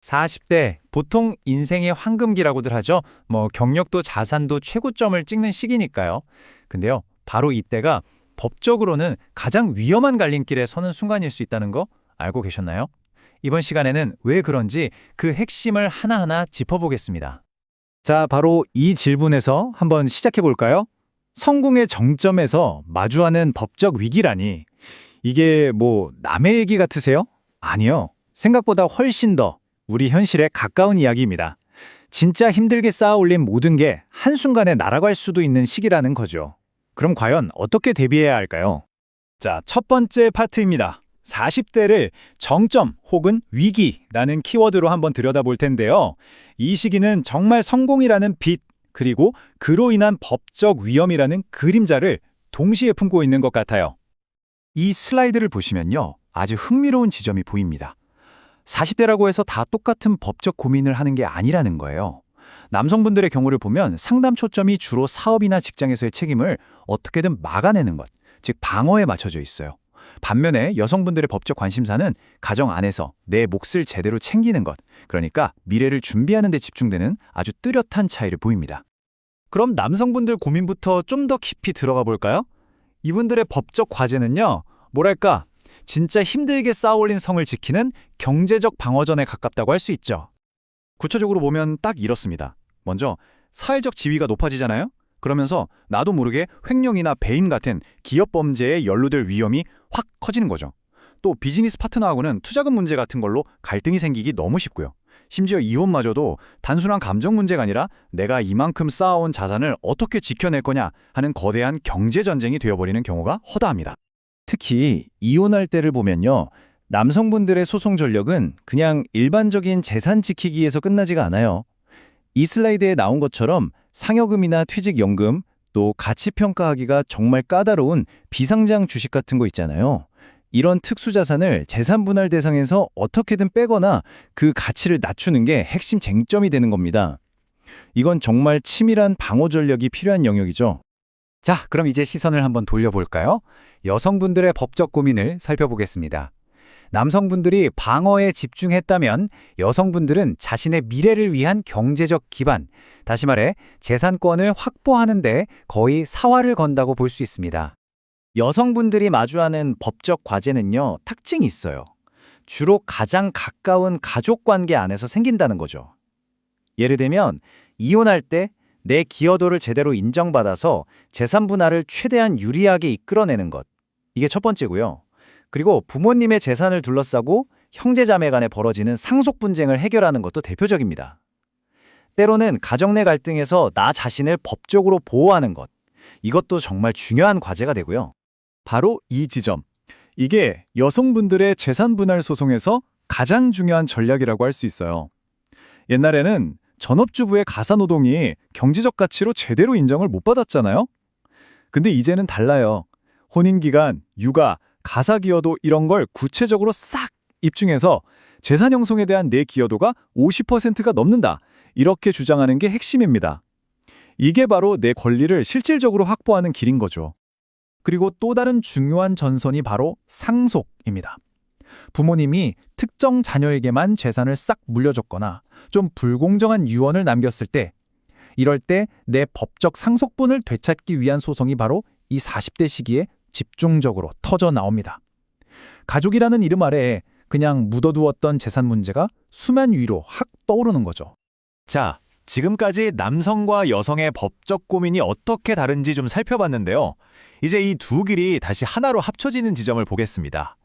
40대, 보통 인생의 황금기라고들 하죠. 경력도 자산도 최고점을 찍는 시기니까요. 근데요, 바로 이때가 법적으로는 가장 위험한 갈림길에 서는 순간일 수 있다는 거 알고 계셨나요? 이번 시간에는 왜 그런지 그 핵심을 하나하나 짚어보겠습니다. 자, 바로 이 질문에서 한번 시작해 볼까요? 성공의 정점에서 마주하는 법적 위기라니. 이게 남의 얘기 같으세요? 아니요. 생각보다 훨씬 더 우리 현실에 가까운 이야기입니다. 진짜 힘들게 쌓아 올린 모든 게 한순간에 날아갈 수도 있는 시기라는 거죠. 그럼 과연 어떻게 대비해야 할까요? 자, 첫 번째 파트입니다. 40대를 정점 혹은 위기라는 키워드로 한번 들여다볼 텐데요. 이 시기는 정말 성공이라는 빛, 그리고 그로 인한 법적 위험이라는 그림자를 동시에 품고 있는 것 같아요. 이 슬라이드를 보시면요, 아주 흥미로운 지점이 보입니다. 40대라고 해서 다 똑같은 법적 고민을 하는 게 아니라는 거예요. 남성분들의 경우를 보면 상담 초점이 주로 사업이나 직장에서의 책임을 어떻게든 막아내는 것, 즉 방어에 맞춰져 있어요. 반면에 여성분들의 법적 관심사는 가정 안에서 내 몫을 제대로 챙기는 것, 그러니까 미래를 준비하는 데 집중되는 아주 뚜렷한 차이를 보입니다. 그럼 남성분들 고민부터 좀 더 깊이 들어가 볼까요? 이분들의 법적 과제는요, 뭐랄까, 진짜 힘들게 쌓아올린 성을 지키는 경제적 방어전에 가깝다고 할 수 있죠. 구체적으로 보면 딱 이렇습니다. 먼저 사회적 지위가 높아지잖아요? 그러면서 나도 모르게 횡령이나 배임 같은 기업 범죄에 연루될 위험이 확 커지는 거죠. 또 비즈니스 파트너하고는 투자금 문제 같은 걸로 갈등이 생기기 너무 쉽고요. 심지어 이혼마저도 단순한 감정 문제가 아니라 내가 이만큼 쌓아온 자산을 어떻게 지켜낼 거냐 하는 거대한 경제 전쟁이 되어버리는 경우가 허다합니다. 특히 이혼할 때를 보면요. 남성분들의 소송 전력은 그냥 일반적인 재산 지키기에서 끝나지가 않아요. 이 슬라이드에 나온 것처럼 상여금이나 퇴직연금, 또 가치평가하기가 정말 까다로운 비상장 주식 같은 거 있잖아요. 이런 특수자산을 재산분할 대상에서 어떻게든 빼거나 그 가치를 낮추는 게 핵심 쟁점이 되는 겁니다. 이건 정말 치밀한 방어 전력이 필요한 영역이죠. 자, 그럼 이제 시선을 한번 돌려볼까요? 여성분들의 법적 고민을 살펴보겠습니다. 남성분들이 방어에 집중했다면 여성분들은 자신의 미래를 위한 경제적 기반, 다시 말해 재산권을 확보하는 데 거의 사활을 건다고 볼 수 있습니다. 여성분들이 마주하는 법적 과제는요, 특징이 있어요. 주로 가장 가까운 가족 관계 안에서 생긴다는 거죠. 예를 들면 이혼할 때 내 기여도를 제대로 인정받아서 재산 분할을 최대한 유리하게 이끌어내는 것. 이게 첫 번째고요. 그리고 부모님의 재산을 둘러싸고 형제자매 간에 벌어지는 상속 분쟁을 해결하는 것도 대표적입니다. 때로는 가정 내 갈등에서 나 자신을 법적으로 보호하는 것. 이것도 정말 중요한 과제가 되고요. 바로 이 지점. 이게 여성분들의 재산 분할 소송에서 가장 중요한 전략이라고 할 수 있어요. 옛날에는 전업주부의 가사노동이 경제적 가치로 제대로 인정을 못 받았잖아요. 근데 이제는 달라요. 혼인기간, 육아, 가사기여도 이런 걸 구체적으로 싹 입증해서 재산 형성에 대한 내 기여도가 50%가 넘는다. 이렇게 주장하는 게 핵심입니다. 이게 바로 내 권리를 실질적으로 확보하는 길인 거죠. 그리고 또 다른 중요한 전선이 바로 상속입니다. 부모님이 특정 자녀에게만 재산을 싹 물려줬거나 좀 불공정한 유언을 남겼을 때, 이럴 때 내 법적 상속분을 되찾기 위한 소송이 바로 이 40대 시기에 집중적으로 터져 나옵니다. 가족이라는 이름 아래에 그냥 묻어두었던 재산 문제가 수면 위로 확 떠오르는 거죠. 자, 지금까지 남성과 여성의 법적 고민이 어떻게 다른지 좀 살펴봤는데요. 이제 이 두 길이 다시 하나로 합쳐지는 지점을 보겠습니다.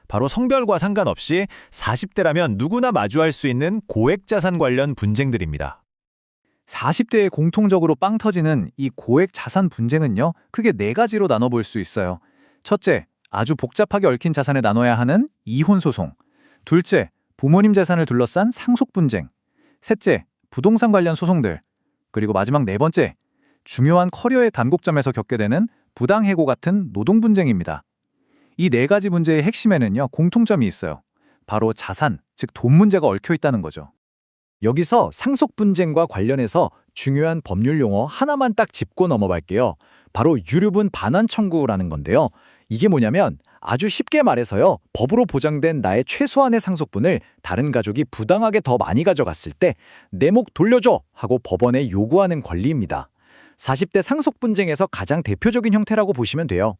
바로 성별과 상관없이 40대라면 누구나 마주할 수 있는 고액자산 관련 분쟁들입니다. 40대에 공통적으로 빵 터지는 이 고액 자산 분쟁은요, 크게 네 가지로 나눠볼 수 있어요. 첫째, 아주 복잡하게 얽힌 자산을 나눠야 하는 이혼 소송. 둘째, 부모님 재산을 둘러싼 상속 분쟁. 셋째, 부동산 관련 소송들. 그리고 마지막 네 번째, 중요한 커리어의 단곡점에서 겪게 되는 부당해고 같은 노동 분쟁입니다. 이 네 가지 문제의 핵심에는요, 공통점이 있어요. 바로 자산, 즉 돈 문제가 얽혀 있다는 거죠. 여기서 상속 분쟁과 관련해서 중요한 법률 용어 하나만 딱 짚고 넘어갈게요. 바로 유류분 반환 청구라는 건데요. 이게 뭐냐면 아주 쉽게 말해서요. 법으로 보장된 나의 최소한의 상속분을 다른 가족이 부당하게 더 많이 가져갔을 때 내 목 돌려줘 하고 법원에 요구하는 권리입니다. 40대 상속 분쟁에서 가장 대표적인 형태라고 보시면 돼요.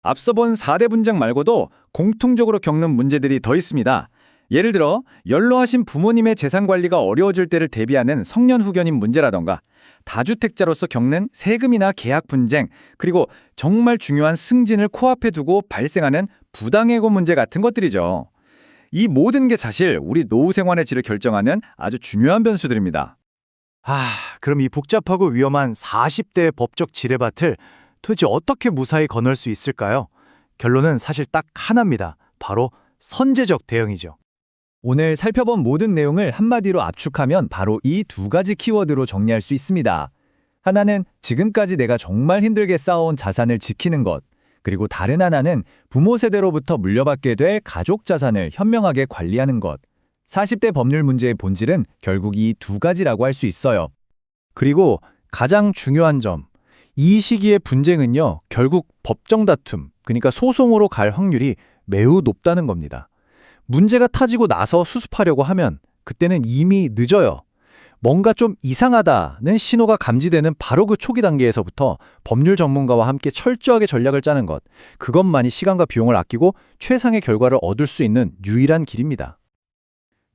앞서 본 4대 분쟁 말고도 공통적으로 겪는 문제들이 더 있습니다. 예를 들어 연로하신 부모님의 재산 관리가 어려워질 때를 대비하는 성년 후견인 문제라던가 다주택자로서 겪는 세금이나 계약 분쟁, 그리고 정말 중요한 승진을 코앞에 두고 발생하는 부당해고 문제 같은 것들이죠. 이 모든 게 사실 우리 노후 생활의 질을 결정하는 아주 중요한 변수들입니다. 그럼 이 복잡하고 위험한 40대의 법적 지뢰밭을 도대체 어떻게 무사히 건널 수 있을까요? 결론은 사실 딱 하나입니다. 바로 선제적 대응이죠. 오늘 살펴본 모든 내용을 한마디로 압축하면 바로 이 두 가지 키워드로 정리할 수 있습니다. 하나는 지금까지 내가 정말 힘들게 쌓아온 자산을 지키는 것, 그리고 다른 하나는 부모 세대로부터 물려받게 될 가족 자산을 현명하게 관리하는 것. 40대 법률 문제의 본질은 결국 이 두 가지라고 할 수 있어요. 그리고 가장 중요한 점, 이 시기의 분쟁은요, 결국 법정 다툼, 그러니까 소송으로 갈 확률이 매우 높다는 겁니다. 문제가 타지고 나서 수습하려고 하면 그때는 이미 늦어요. 뭔가 좀 이상하다는 신호가 감지되는 바로 그 초기 단계에서부터 법률 전문가와 함께 철저하게 전략을 짜는 것, 그것만이 시간과 비용을 아끼고 최상의 결과를 얻을 수 있는 유일한 길입니다.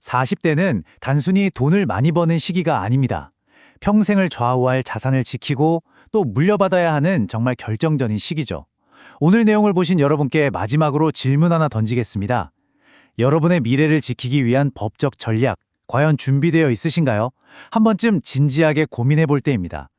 40대는 단순히 돈을 많이 버는 시기가 아닙니다. 평생을 좌우할 자산을 지키고 또 물려받아야 하는 정말 결정적인 시기죠. 오늘 내용을 보신 여러분께 마지막으로 질문 하나 던지겠습니다. 여러분의 미래를 지키기 위한 법적 전략, 과연 준비되어 있으신가요? 한 번쯤 진지하게 고민해 볼 때입니다.